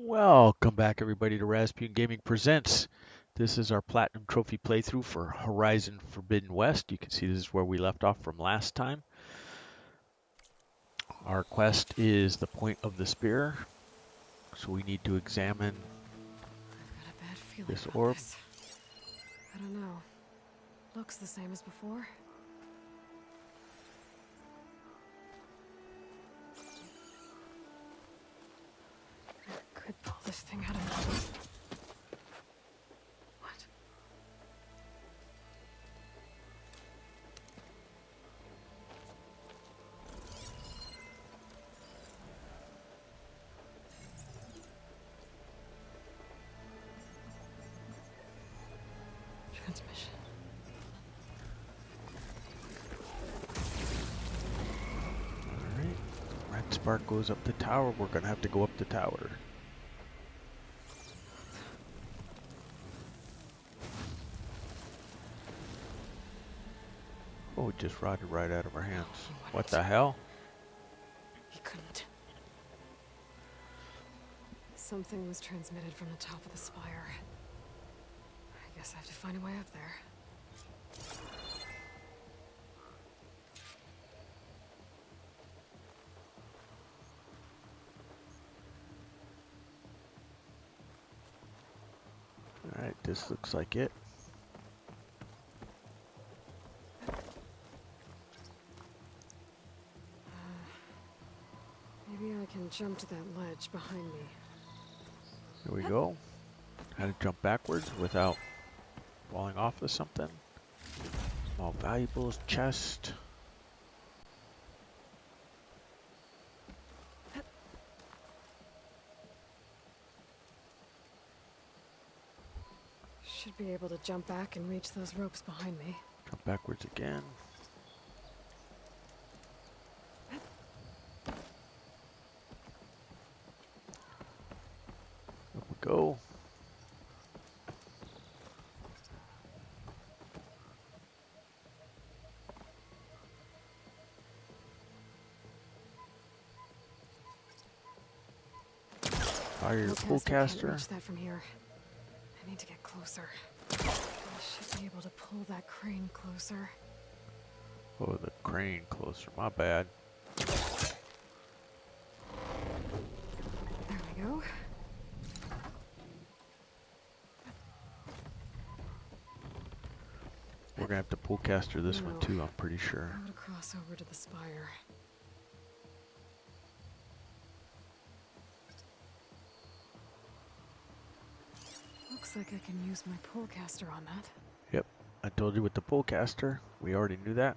Welcome back, everybody, to Rasputin Gaming Presents. This is our Platinum Trophy playthrough for Horizon Forbidden West. You can see this is where we left off from last time. Our quest is the point of the spear, so we need to examine I've got a bad feeling this about orb. this. I don't know. Looks the same as before. I could pull this thing out of me. What? Transmission. Alright, red spark goes up the tower. We're going to have to go up the tower. Oh, it just rotted right out of our hands. What the hell? He couldn't. Something was transmitted from the top of the spire. I guess I have to find a way up there. Alright, this looks like it. Maybe I can jump to that ledge behind me. Here we go. How to jump backwards without falling off of something. Small valuables, chest. Should be able to jump back and reach those ropes behind me. Jump backwards again. Up we go. Fire your pull Can't caster. reach that from here. I need to get closer. I should be able to pull that crane closer. Oh, the crane closer. My bad. There we go. We're gonna have to pull caster this one No. too, I'm pretty sure. How to cross over to the spire. Looks like I can use my pull caster on that. Yep, I told you with the pull caster. We already knew that.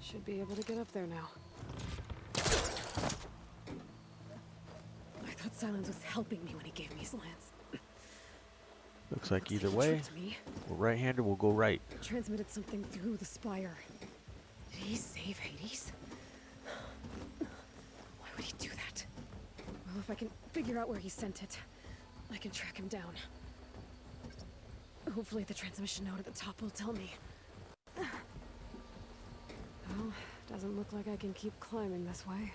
Should be able to get up there now. I thought Silence was helping me when he gave me his lance. Looks like either he way, tricked me. we're right-handed, we'll go right. Transmitted something through the spire. Did he save Hades? Why would he do that? Well, if I can figure out where he sent it, I can track him down. Hopefully the transmission node at the top will tell me. Well, doesn't look like I can keep climbing this way.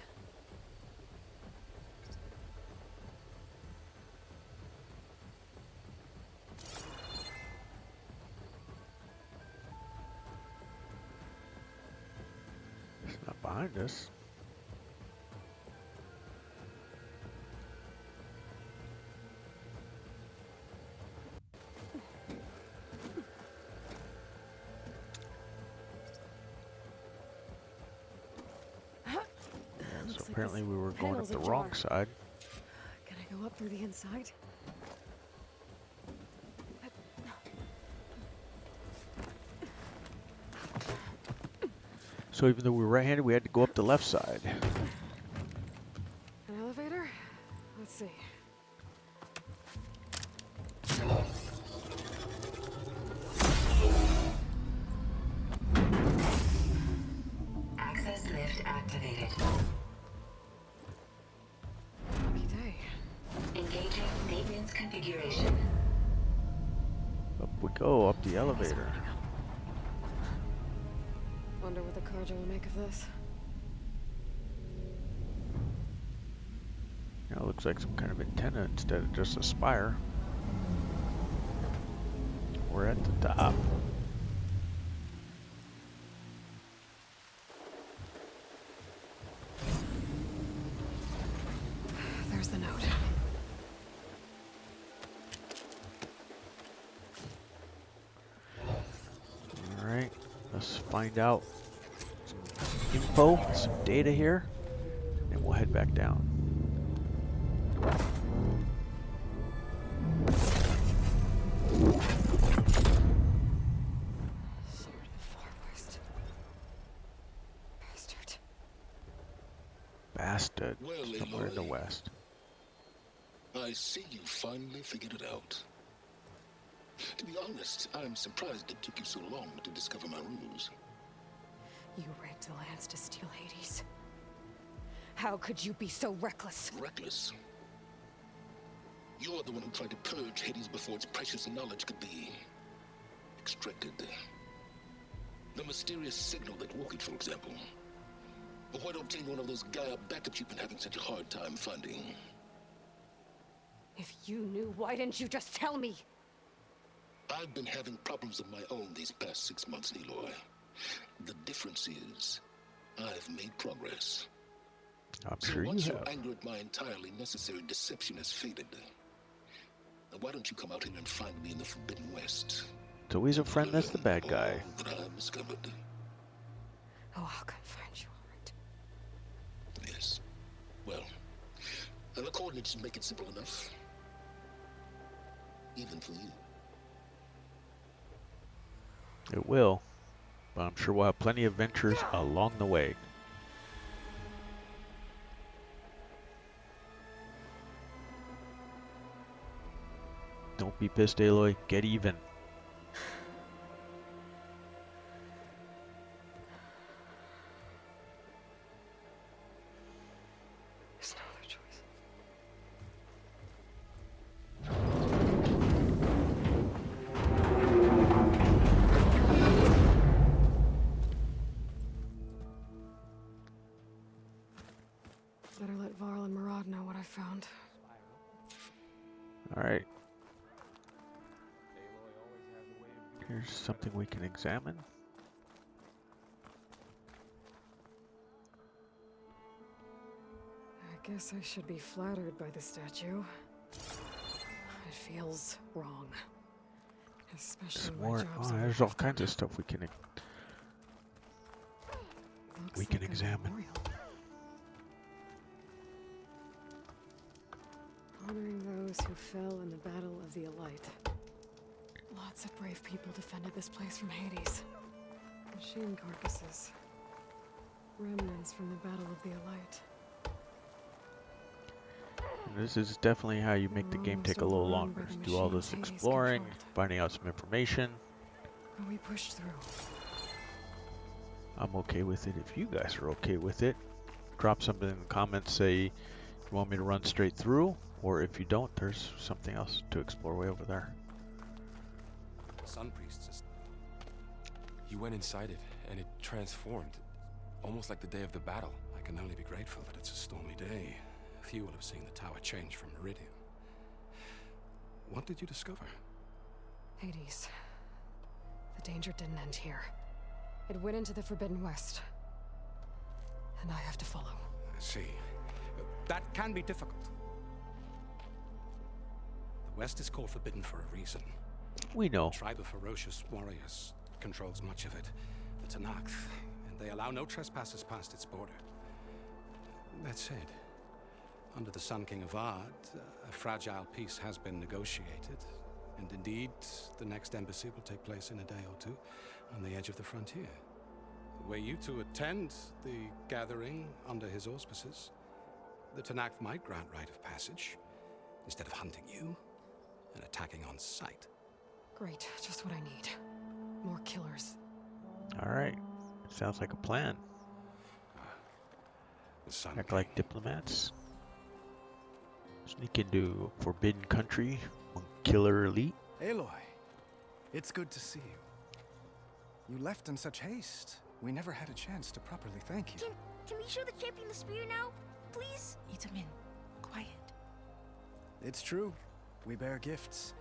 It's not behind us. So apparently we were going up the wrong side. Can I go up through the inside? So even though we were right-handed, we had to go up the left side. An elevator? Let's see. Access lift activated. Lucky day. Engaging maintenance configuration. Up we go, up the elevator. Wonder what the Carja will make of this. That looks like some kind of antenna instead of just a spire. We're at the top. There's the note. Alright, let's find out some info, some data here, and we'll head back down. Somewhere to the far west. Bastard. Bastard, Well, somewhere in the Aloy, west. I see you finally figured it out. To be honest, I'm surprised it took you so long to discover my ruse. You rigged the lands to steal Hades. How could you be so reckless? Reckless. You're the one who tried to purge Hades before its precious knowledge could be extracted. The mysterious signal that woke it, for example. But why obtain one of those Gaia backups you've been having such a hard time finding? If you knew, why didn't you just tell me? I've been having problems of my own these past 6 months, Aloy. The difference is, I've made progress. I'm So sure you once have. your anger at my entirely necessary deception has faded, now why don't you come out here and find me in the Forbidden West? It's always a friend that's the bad All guy. that I've discovered. Oh, I'll come find you, all right. Yes. Well, and the coordinates make it simple enough. Even for you. It will, but I'm sure we'll have plenty of ventures along the way. Don't be pissed, Aloy. Get even. There's no other choice. Better let Varl and Murad know what I found. Alright. Here's something we can examine. I guess I should be flattered by the statue. It feels wrong. Especially Some when more. my job's Oh, over there's all with kinds them. of stuff we can Looks we can like a examine. memorial. Honoring those who fell in the Battle of the Elite. Lots of brave people defended this place from Hades. Machine carcasses. Remnants from the Battle of the Elite. This is definitely how you make the game take a little longer. Do all this exploring, finding out some information. But we pushed through. I'm okay with it if you guys are okay with it. Drop something in the comments, say you want me to run straight through, or if you don't, there's something else to explore way over there. Sun Priestess. You went inside it, and it transformed, almost like the day of the battle. I can only be grateful that it's a stormy day. Few will have seen the tower change from Meridian. What did you discover? Hades. The danger didn't end here. It went into the Forbidden West. And I have to follow. I see. That can be difficult. The West is called Forbidden for a reason. We know. A tribe of ferocious warriors controls much of it. The Tanakh, and they allow no trespassers past its border. That said, under the Sun King of Ard, a fragile peace has been negotiated. And indeed, the next embassy will take place in a day or two on the edge of the frontier. Were you to attend the gathering under his auspices, the Tanakh might grant right of passage, instead of hunting you and attacking on sight. Great, just what I need. More killers. Alright. Sounds like a plan. The Sun Act King. like diplomats. Sneak into forbidden country on killer elite. Aloy, it's good to see you. You left in such haste. We never had a chance to properly thank you. Can we show the champion the spear now? Please? Itamin, quiet. It's true. We bear gifts.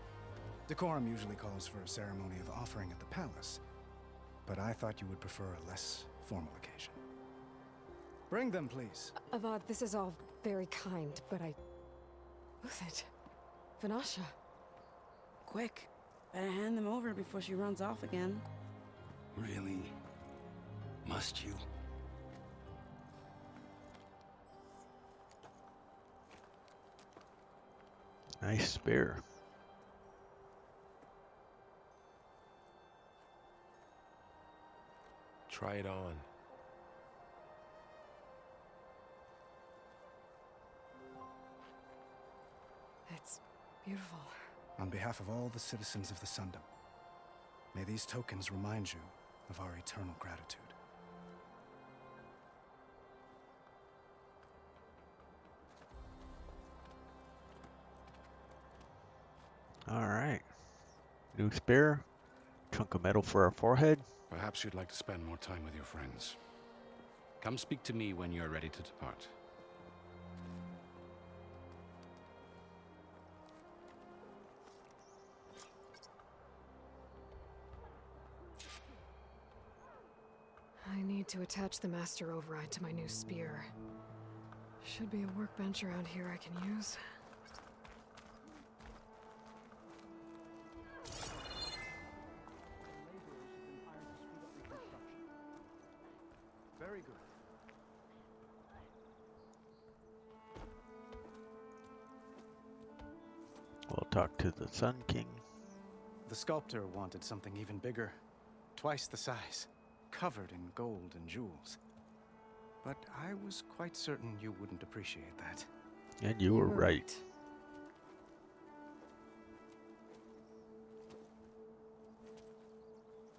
Decorum usually calls for a ceremony of offering at the palace, but I thought you would prefer a less formal occasion. Bring them, please. Avad, this is all very kind, but I... Who's it? Vanasha. Quick. Better hand them over before she runs off again. Really? Must you? Nice spear. Try it on. It's beautiful. On behalf of all the citizens of the Sundom, may these tokens remind you of our eternal gratitude. All right. New spear. Chunk of metal for our forehead. Perhaps you'd like to spend more time with your friends. Come speak to me when you're ready to depart. I need to attach the master override to my new spear. Should be a workbench around here I can use. Very good. We'll talk to the Sun King. The sculptor wanted something even bigger, twice the size, covered in gold and jewels. But I was quite certain you wouldn't appreciate that. And you were right.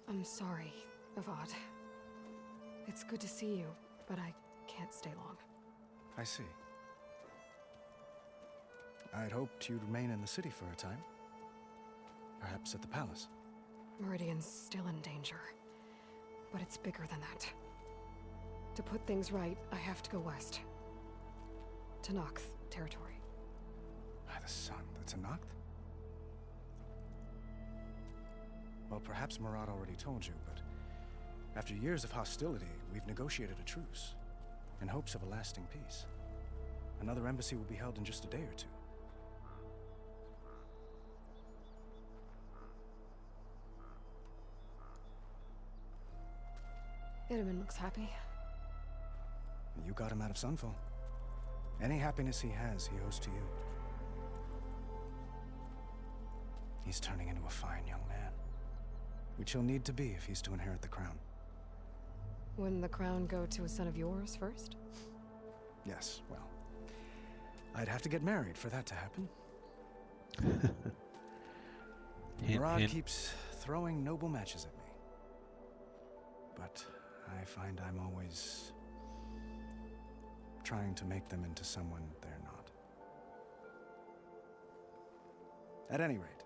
I'm sorry, Avad. It's good to see you, but I can't stay long. I see. I'd hoped you'd remain in the city for a time. Perhaps at the palace. Meridian's still in danger, but it's bigger than that. To put things right, I have to go west. To Noct territory. By the sun, that's a Noct? Well, perhaps Murad already told you, but after years of hostility, we've negotiated a truce in hopes of a lasting peace. Another embassy will be held in just a day or two. Itaman looks happy. You got him out of Sunfall. Any happiness he has, he owes to you. He's turning into a fine young man, which he'll need to be if he's to inherit the crown. Wouldn't the crown go to a son of yours first? Yes, well, I'd have to get married for that to happen. Murad keeps throwing noble matches at me. But I find I'm always trying to make them into someone they're not. At any rate,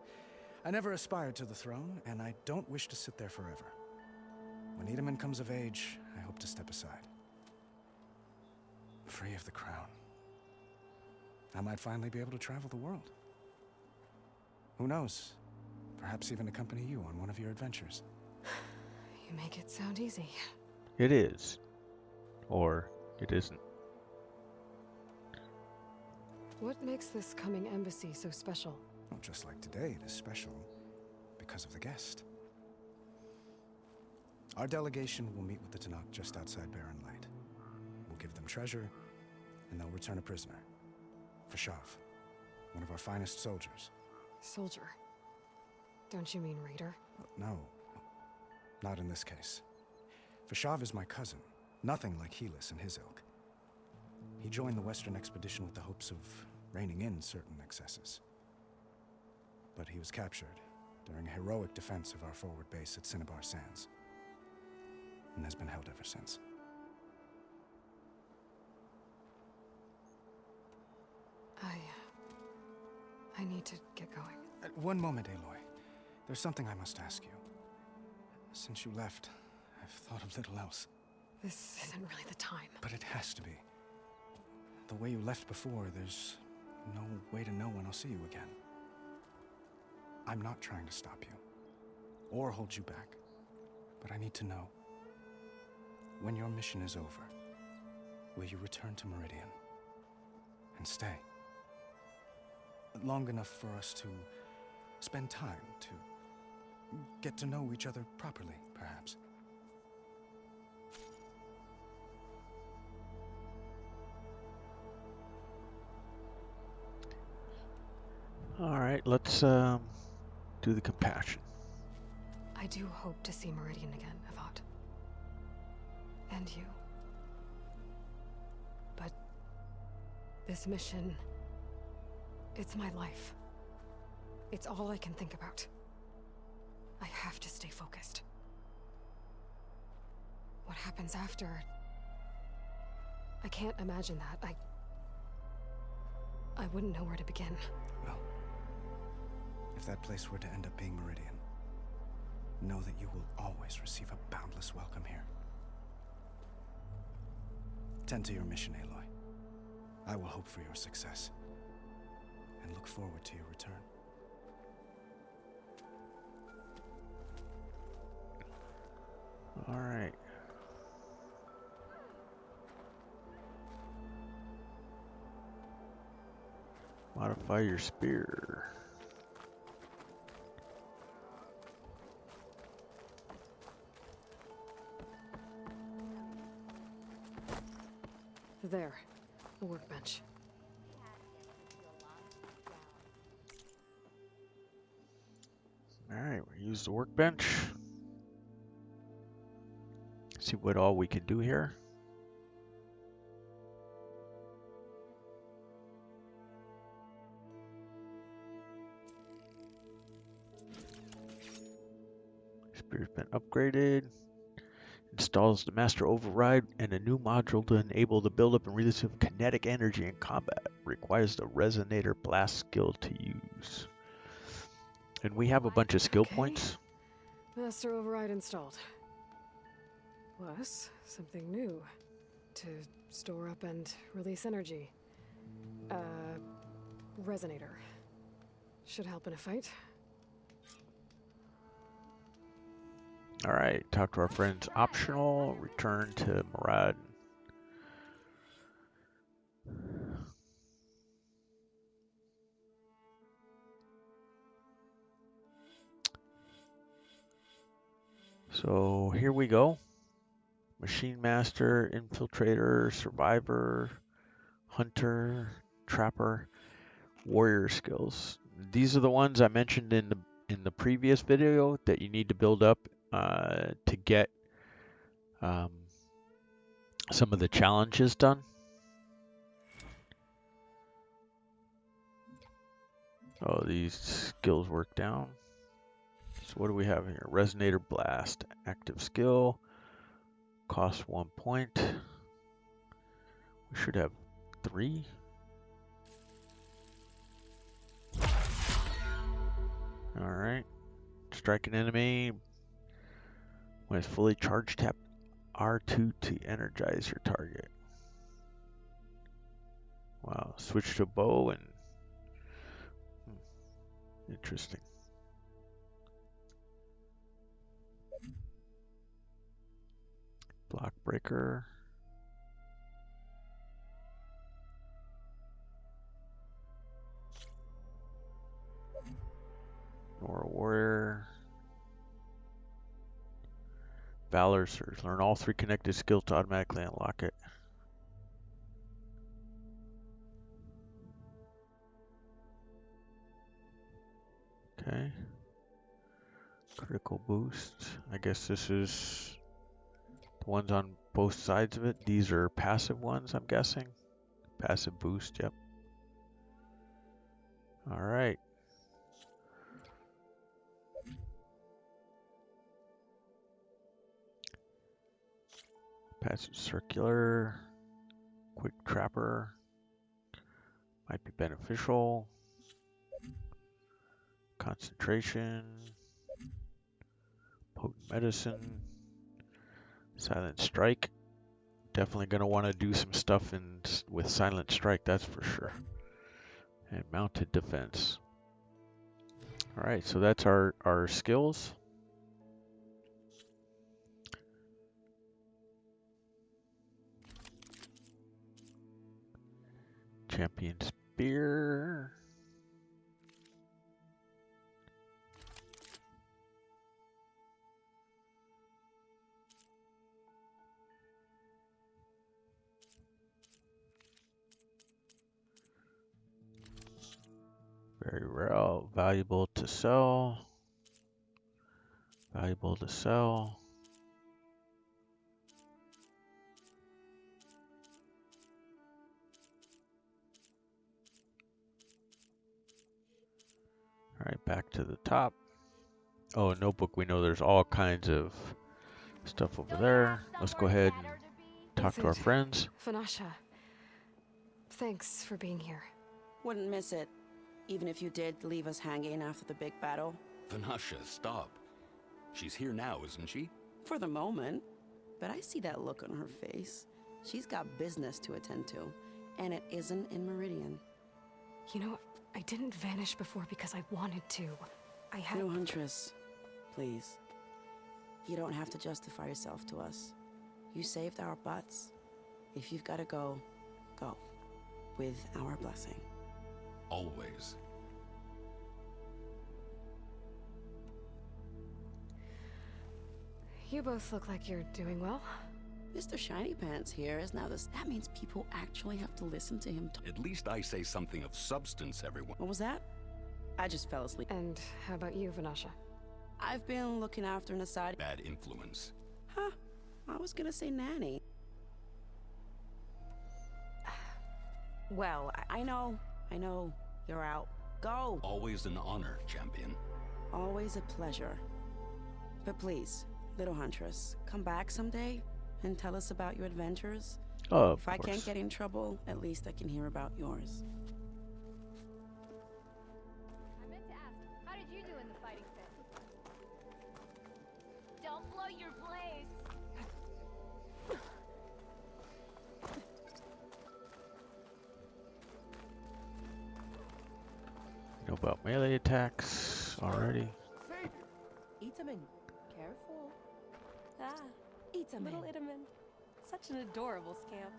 I never aspired to the throne, and I don't wish to sit there forever. When Itaman comes of age, I hope to step aside. Free of the crown. I might finally be able to travel the world. Who knows? Perhaps even accompany you on one of your adventures. You make it sound easy. It is. Or it isn't. What makes this coming embassy so special? Well, just like today, it is special because of the guest. Our delegation will meet with the Tanakh just outside Barren Light. We'll give them treasure, and they'll return a prisoner. Fashav, one of our finest soldiers. Soldier. Don't you mean raider? No, not in this case. Fashav is my cousin, nothing like Helis and his ilk. He joined the Western expedition with the hopes of reining in certain excesses. But he was captured during a heroic defense of our forward base at Cinnabar Sands, and has been held ever since. I need to get going. One moment, Aloy. There's something I must ask you. Since you left, I've thought of little else. This isn't really the time. But it has to be. The way you left before, there's no way to know when I'll see you again. I'm not trying to stop you, or hold you back, but I need to know, when your mission is over, will you return to Meridian and stay? Long enough for us to spend time, to get to know each other properly, perhaps. All right, let's do the compassion. I do hope to see Meridian again, Avant. And you. But this mission, it's my life. It's all I can think about. I have to stay focused. What happens after? I can't imagine that. I wouldn't know where to begin. Well, if that place were to end up being Meridian, know that you will always receive a boundless welcome here. Tend to your mission, Aloy. I will hope for your success, and look forward to your return. All right. Modify your spear. There, a workbench. All right, we use the workbench. See what all we can do here. Spear's been upgraded. Installs the master override and a new module to enable the buildup and release of kinetic energy in combat. Requires the resonator blast skill to use. And we have a bunch of skill points. Master override installed. Plus, something new. To store up and release energy. Resonator. Should help in a fight. All right, talk to our friends. Optional, return to Meridian. So here we go. Machine Master, Infiltrator, Survivor, Hunter, Trapper, Warrior skills. These are the ones I mentioned in the previous video that you need to build up to get some of the challenges done. Oh, these skills work down. So what do we have here? Resonator Blast, active skill, costs 1 point. We should have 3. All right. Strike an enemy. When it's fully charged, tap R2 to energize your target. Wow. Switch to bow and... Interesting. Block breaker. Nora warrior. Valor surge. Learn all 3 connected skills to automatically unlock it. Okay. Critical boost. I guess this is the ones on both sides of it. These are passive ones, I'm guessing. Passive boost, yep. All right. Passive circular. Quick trapper. Might be beneficial. Concentration. Potent medicine. Silent strike. Definitely going to want to do some stuff with silent strike, that's for sure. And mounted defense. Alright, so that's our skills. Champion spear. Very rare, valuable to sell. Valuable to sell. Alright, back to the top. Oh, a notebook. We know there's all kinds of stuff over there. Let's go ahead and talk to our friends. Vanasha, thanks for being here. Wouldn't miss it, even if you did leave us hanging after the big battle. Vanasha, stop. She's here now, isn't she? For the moment. But I see that look on her face. She's got business to attend to, and it isn't in Meridian. You know, I didn't vanish before because I wanted to. I had... No, Huntress. Please. You don't have to justify yourself to us. You saved our butts. If you've got to go, go. With our blessing. Always. You both look like you're doing well. Mr. Shiny Pants here is now this. That means people actually have to listen to him. At least I say something of substance, everyone. What was that? I just fell asleep. And how about you, Vanasha? I've been looking after an aside. Bad influence. Huh. I was gonna say nanny. Well, I know. You're out. Go! Always an honor, champion. Always a pleasure. But please, little Huntress, come back someday and tell us about your adventures. Oh, if I can't get in trouble, at least I can hear about yours. I meant to ask, how did you do in the fighting pit? Don't blow your blaze! Know about melee attacks already. Itaman, careful. Ah, Itaman. little Itaman. Such an adorable scamp.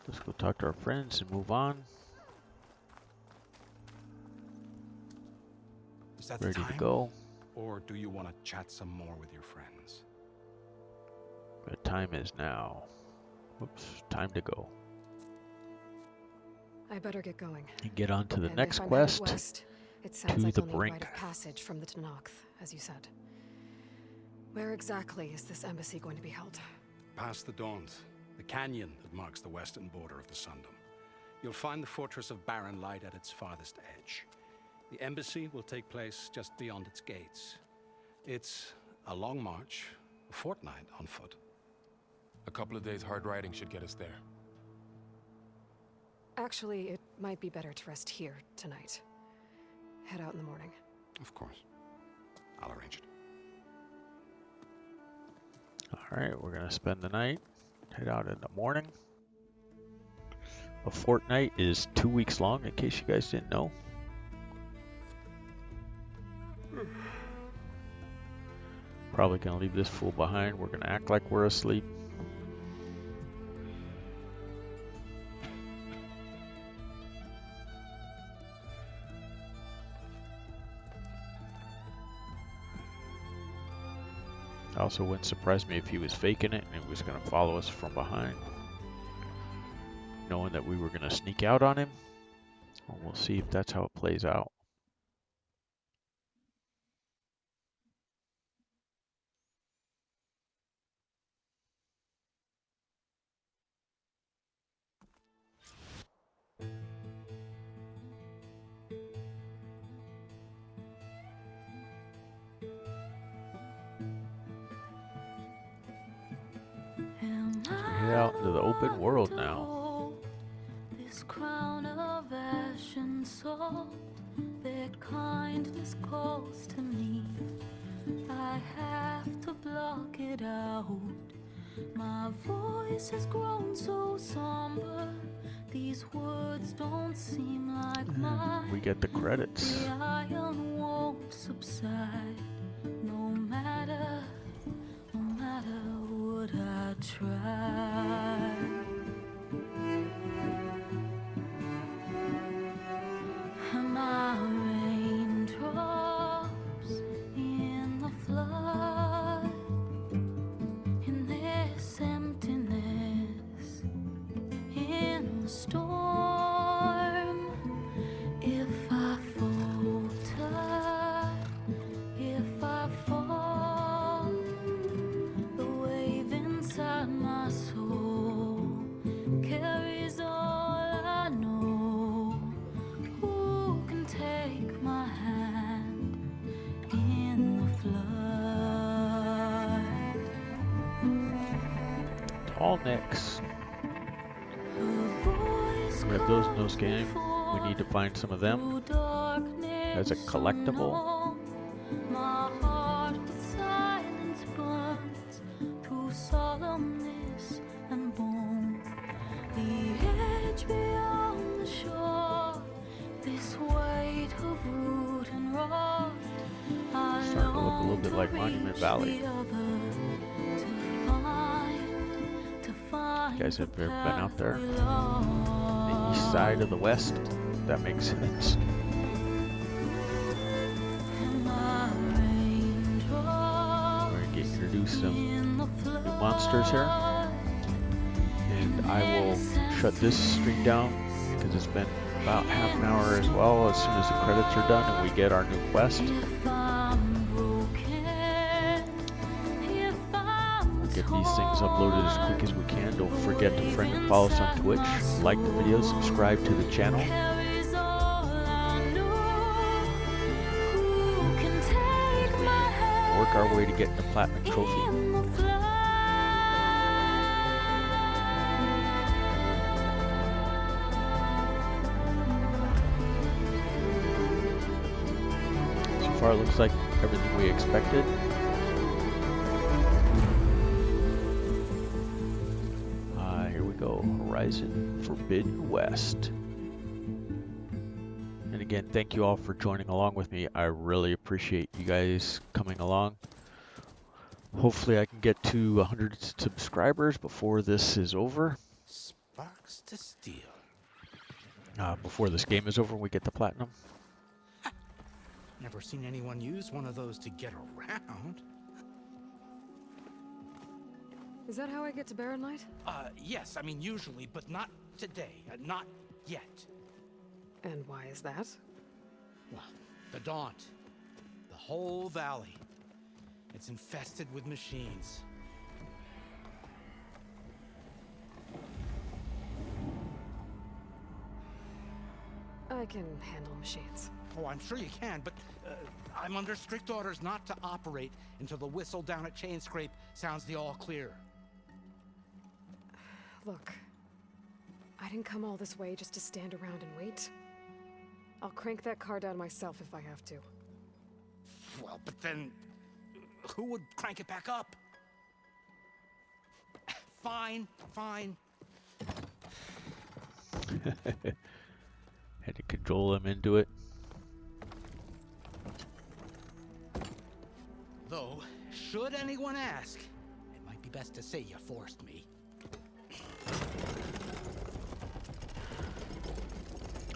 Let's go talk to our friends and move on. Is that Ready the time? to go. Or do you want to chat some more with your friends? The time is now. Whoops, time to go. I better get going. And get on to the And next if I'm quest. headed west, it sounds to like the I'll need brink. rite of passage from the Tenakth, as you said. Where exactly is this embassy going to be held? Past the Daunt, the canyon that marks the western border of the Sundom. You'll find the fortress of Barren Light at its farthest edge. The embassy will take place just beyond its gates. It's a long march, a fortnight on foot. A couple of days hard riding should get us there. Actually, it might be better to rest here tonight. Head out in the morning. Of course. I'll arrange it. Alright, we're gonna spend the night. Head out in the morning. A fortnight is 2 weeks long, in case you guys didn't know. Probably gonna leave this fool behind. We're gonna act like we're asleep. Also wouldn't surprise me if he was faking it and he was gonna follow us from behind, knowing that we were gonna sneak out on him. Well, we'll see if that's how it plays out. Head out into the open world now. This crown of ash and salt, their kindness calls to me. I have to block it out. My voice has grown so somber. These words don't seem like mine. We get the credits. The iron won't subside. No matter what I try. And my raindrops in the flood, in this emptiness, in the storm. If I falter, if I fall, the wave inside my soul carries all I know. Who can take my hand in the flood? Tall necks. We have those in those game. We need to find some of them as a collectible. My heart with silence burns through solemnness and bone. The edge beyond the shore, this weight of root and rot. I Starting to look a little bit like Monument Valley. You guys have ever been out there? The east side of the west? That makes sense. We're going to get introduced to some new monsters here. And I will shut this stream down because it's been about half an hour as well as soon as the credits are done and we get our new quest. Get these things uploaded as quick as we can. Don't forget to friend and follow us on Twitch, like the video, subscribe to the channel. Work our way to getting the platinum trophy. So far it looks like everything we expected. Horizon Forbidden West. And again, thank you all for joining along with me. I really appreciate you guys coming along. Hopefully I can get to 100 subscribers before this is over. Sparks to steel. Before this game is over, we get the platinum. Never seen anyone use one of those to get around. Is that how I get to Barren Light? Yes, I mean usually, but not today. Not yet. And why is that? Well, the Daunt. The whole valley. It's infested with machines. I can handle machines. Oh, I'm sure you can, but I'm under strict orders not to operate until the whistle down at Chain Scrape sounds the all clear. Look, I didn't come all this way just to stand around and wait. I'll crank that car down myself if I have to. Well, but then who would crank it back up? Fine. Had to cajole them into it. Though, should anyone ask, it might be best to say you forced me.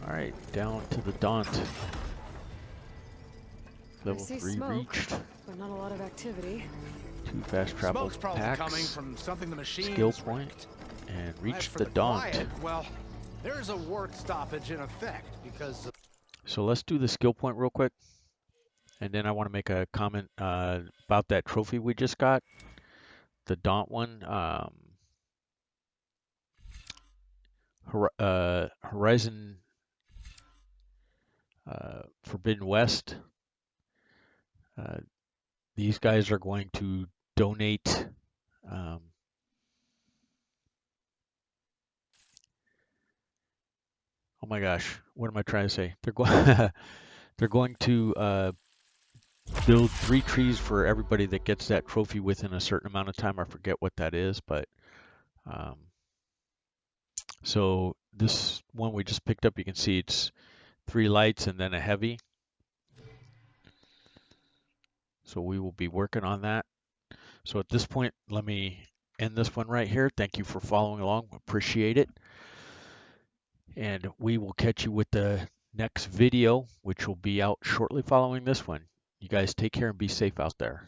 Alright, down to the Daunt. Level I see 3 smoke, reached. but not a lot of activity. 2 fast travel Smoke's probably packs. coming from something the machines Skill point. And As reached for the Daunt. quiet, well, there's a work stoppage in effect because So let's do the skill point real quick. And then I want to make a comment about that trophy we just got. The Daunt one. Horizon Forbidden West. These guys are going to donate oh my gosh, what am I trying to say? They're going they're going to build 3 trees for everybody that gets that trophy within a certain amount of time. I forget what that is, but um, so this one we just picked up, you can see it's 3 lights and then a heavy. So we will be working on that. So at this point, let me end this one right here. Thank you for following along. Appreciate it. And we will catch you with the next video, which will be out shortly following this one. You guys take care and be safe out there.